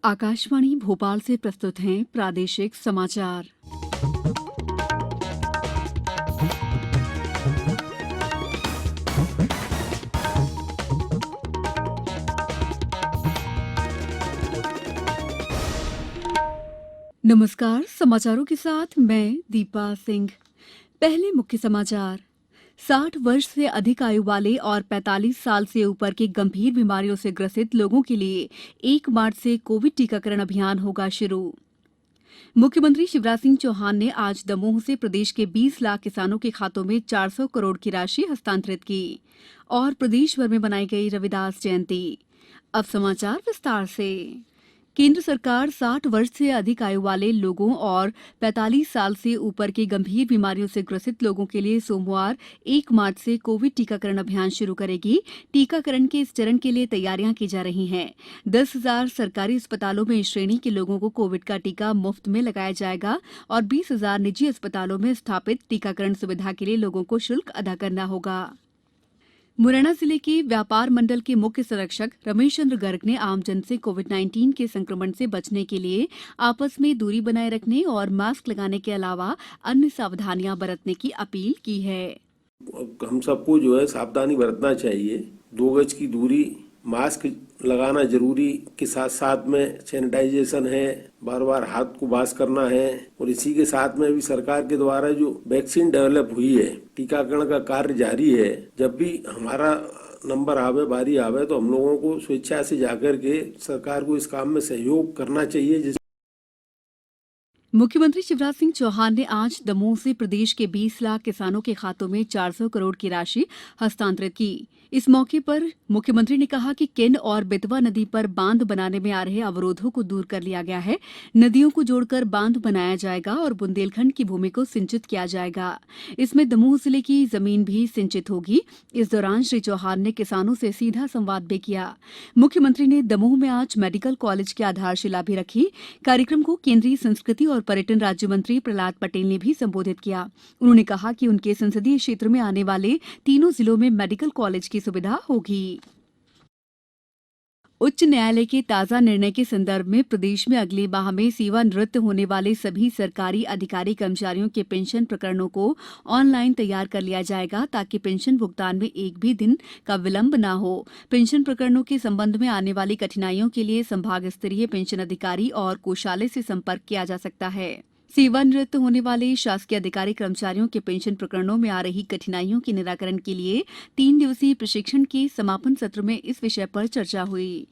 आकाशवाणी भोपाल से प्रस्तुत हैं प्रादेशिक समाचार। नमस्कार, समाचारों के साथ मैं दीपा सिंह। पहले मुख्य समाचार। 60 वर्ष से अधिक आयु वाले और 45 साल से ऊपर के गंभीर बीमारियों से ग्रसित लोगों के लिए 1 मार्च से कोविड टीकाकरण अभियान होगा शुरू। मुख्यमंत्री शिवराज सिंह चौहान ने आज दमोह से प्रदेश के 20 लाख किसानों के खातों में 400 करोड़ की राशि हस्तांतरित की और प्रदेश भर में मनाई गई रविदास जयंती। अब समाचार विस्तार से। केंद्र सरकार 60 वर्ष से अधिक आयु वाले लोगों और 45 साल से ऊपर के गंभीर बीमारियों से ग्रसित लोगों के लिए सोमवार 1 मार्च से कोविड टीकाकरण अभियान शुरू करेगी। टीकाकरण के इस चरण के लिए तैयारियां की जा रही हैं। 10,000 सरकारी अस्पतालों में इस श्रेणी के लोगों को कोविड का टीका मुफ्त में लगाया जाएगा और 20,000 निजी अस्पतालों में स्थापित टीकाकरण सुविधा के लिए लोगों को शुल्क अदा करना होगा। मुरैना जिले के व्यापार मंडल के मुख्य संरक्षक रमेश चंद्र गर्ग ने आमजन से कोविड-19 के संक्रमण से बचने के लिए आपस में दूरी बनाए रखने और मास्क लगाने के अलावा अन्य सावधानियां बरतने की अपील की है। हम सबको जो है सावधानी बरतना चाहिए। 2 गज की दूरी, मास्क लगाना जरूरी के साथ साथ में सैनिटाइजेशन है, बार बार हाथ को वॉश करना है और इसी के साथ में भी सरकार के द्वारा जो वैक्सीन डेवलप हुई है, टीकाकरण का कार्य जारी है। जब भी हमारा नंबर आवे, बारी आवे तो हम लोगों को स्वेच्छा से जाकर के सरकार को इस काम में सहयोग करना चाहिए। मुख्यमंत्री शिवराज सिंह चौहान ने आज दमोह से प्रदेश के 20 लाख किसानों के खातों में 400 करोड़ की राशि हस्तांतरित की। इस मौके पर मुख्यमंत्री ने कहा कि केन और बेतवा नदी पर बांध बनाने में आ रहे अवरोधों को दूर कर लिया गया है। नदियों को जोड़कर बांध बनाया जाएगा और बुंदेलखंड की भूमि को सिंचित किया जाएगा। इसमें दमोह जिले की जमीन भी सिंचित होगी। इस दौरान श्री चौहान ने किसानों से सीधा संवाद भी किया। मुख्यमंत्री ने दमोह में आज मेडिकल कॉलेज की आधारशिला भी रखी। कार्यक्रम को केंद्रीय संस्कृति और पर्यटन राज्य मंत्री प्रहलाद पटेल ने भी संबोधित किया। उन्होंने कहा कि उनके संसदीय क्षेत्र में आने वाले तीनों जिलों में मेडिकल कॉलेज की सुविधा होगी। उच्च न्यायालय के ताजा निर्णय के संदर्भ में प्रदेश में अगले माह में सेवानिवृत्त होने वाले सभी सरकारी अधिकारी कर्मचारियों के पेंशन प्रकरणों को ऑनलाइन तैयार कर लिया जाएगा ताकि पेंशन भुगतान में एक भी दिन का विलंब न हो। पेंशन प्रकरणों के संबंध में आने वाली कठिनाइयों के लिए संभाग स्तरीय पेंशन अधिकारी और कोषालय से संपर्क किया जा सकता है। सेवानिवृत्त होने वाले शासकीय अधिकारी कर्मचारियों के पेंशन प्रकरणों में आ रही कठिनाइयों के निराकरण के लिए 3 दिवसीय प्रशिक्षण के समापन सत्र में इस विषय पर चर्चा हुई।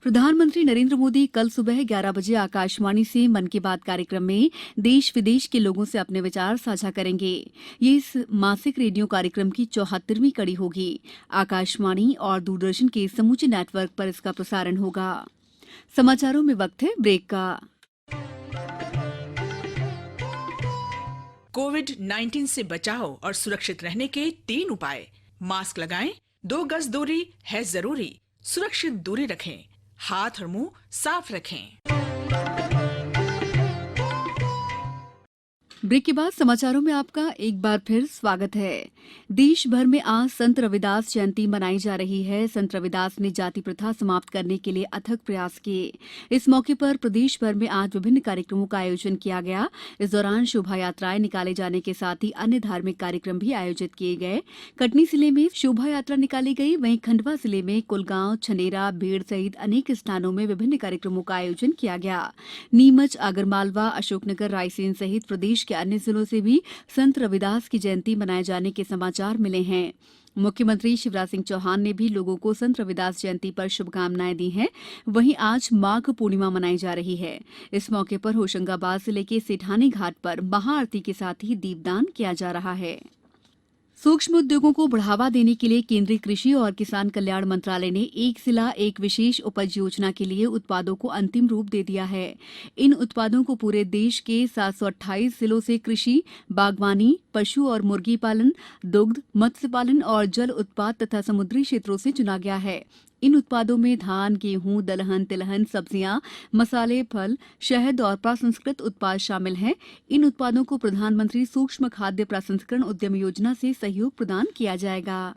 प्रधानमंत्री नरेंद्र मोदी कल सुबह 11 बजे आकाशवाणी से मन की बात कार्यक्रम में देश विदेश के लोगों से अपने विचार साझा करेंगे। ये इस मासिक रेडियो कार्यक्रम की 74वीं कड़ी होगी। आकाशवाणी और दूरदर्शन के समूचे नेटवर्क पर इसका प्रसारण होगा। समाचारों में वक्त है ब्रेक का। कोविड-19 से बचाव और सुरक्षित रहने के 3 उपाय। मास्क लगाएं, 2 गज दूरी है जरूरी, सुरक्षित दूरी रखें, हाथ और मुंह साफ रखें। ब्रेक के बाद समाचारों में आपका एक बार फिर स्वागत है। देश भर में आज संत रविदास जयंती मनाई जा रही है। संत रविदास ने जाति प्रथा समाप्त करने के लिए अथक प्रयास किए। इस मौके पर प्रदेश भर में आज विभिन्न कार्यक्रमों का आयोजन किया गया। इस दौरान शोभा यात्राएं निकाले जाने के साथ ही अन्य धार्मिक कार्यक्रम भी आयोजित किए गए। कटनी जिले में शोभा यात्रा निकाली गई, वहीं खंडवा जिले में कुलगांव, छनेरा, भेड़ सहित अनेक स्थानों में विभिन्न कार्यक्रमों का आयोजन किया गया। नीमच, आगरमालवा, अशोकनगर, रायसेन सहित प्रदेश के अन्य जिलों से भी संत रविदास की जयंती मनाए जाने के समाचार मिले हैं। मुख्यमंत्री शिवराज सिंह चौहान ने भी लोगों को संत रविदास जयंती पर शुभकामनाएं दी हैं। वहीं आज माघ पूर्णिमा मनाई जा रही है। इस मौके पर होशंगाबाद जिले के सेठानी घाट पर महाआरती के साथ ही दीपदान किया जा रहा है। सूक्ष्म उद्योगों को बढ़ावा देने के लिए केंद्रीय कृषि और किसान कल्याण मंत्रालय ने एक जिला एक विशेष उपज योजना के लिए उत्पादों को अंतिम रूप दे दिया है। इन उत्पादों को पूरे देश के 728 जिलों से कृषि, बागवानी, पशु और मुर्गी पालन, दुग्ध, मत्स्य पालन और जल उत्पाद तथा समुद्री क्षेत्रों से चुना गया है। इन उत्पादों में धान, गेहूं, दलहन, तिलहन, सब्जियां, मसाले, फल, शहद और प्रसंस्कृत उत्पाद शामिल हैं। इन उत्पादों को प्रधानमंत्री सूक्ष्म खाद्य प्रसंस्करण उद्यम योजना से सहयोग प्रदान किया जाएगा।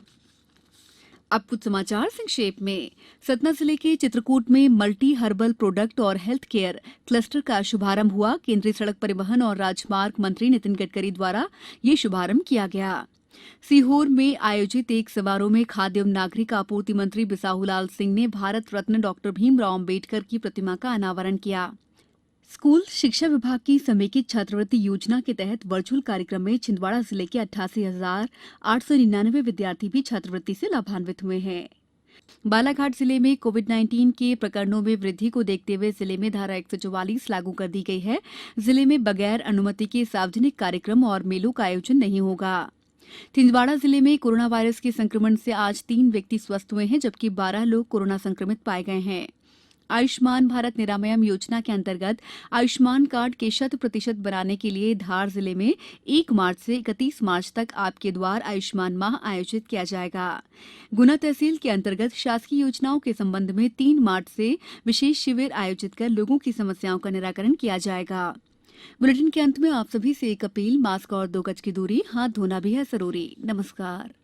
अब कुछ समाचार संक्षेप में। सतना जिले के चित्रकूट में मल्टी हर्बल प्रोडक्ट और हेल्थ केयर क्लस्टर का शुभारंभ हुआ। केंद्रीय सड़क परिवहन और राजमार्ग मंत्री नितिन गडकरी द्वारा ये शुभारंभ किया गया। सीहोर में आयोजित एक समारोह में खाद्य एवं नागरिक आपूर्ति मंत्री बिसाहूलाल सिंह ने भारत रत्न डॉक्टर भीमराव अम्बेडकर की प्रतिमा का अनावरण किया। स्कूल शिक्षा विभाग की समेकित छात्रवृत्ति योजना के तहत वर्चुअल कार्यक्रम में छिंदवाड़ा जिले के 88,899 विद्यार्थी भी छात्रवृत्ति से लाभान्वित हुए हैं। बालाघाट जिले में कोविड-19 के प्रकरणों में वृद्धि को देखते हुए जिले में धारा 144 लागू कर दी गई है। जिले में बगैर अनुमति के सार्वजनिक कार्यक्रम और मेलों का आयोजन नहीं होगा। छिंदवाड़ा जिले में कोरोना वायरस के संक्रमण से आज 3 व्यक्ति स्वस्थ हुए हैं, जबकि 12 लोग कोरोना संक्रमित पाए गए हैं। आयुष्मान भारत निरामयम योजना के अंतर्गत आयुष्मान कार्ड के 100% बनाने के लिए धार जिले में 1 मार्च से 31 मार्च तक आपके द्वार आयुष्मान माह आयोजित किया जाएगा। गुना तहसील के अंतर्गत शासकीय योजनाओं के संबंध में 3 मार्च से विशेष शिविर आयोजित कर लोगों की समस्याओं का निराकरण किया जाएगा। बुलेटिन के अंत में आप सभी से एक अपील, मास्क और 2 गज की दूरी, हाथ धोना भी है जरूरी। नमस्कार।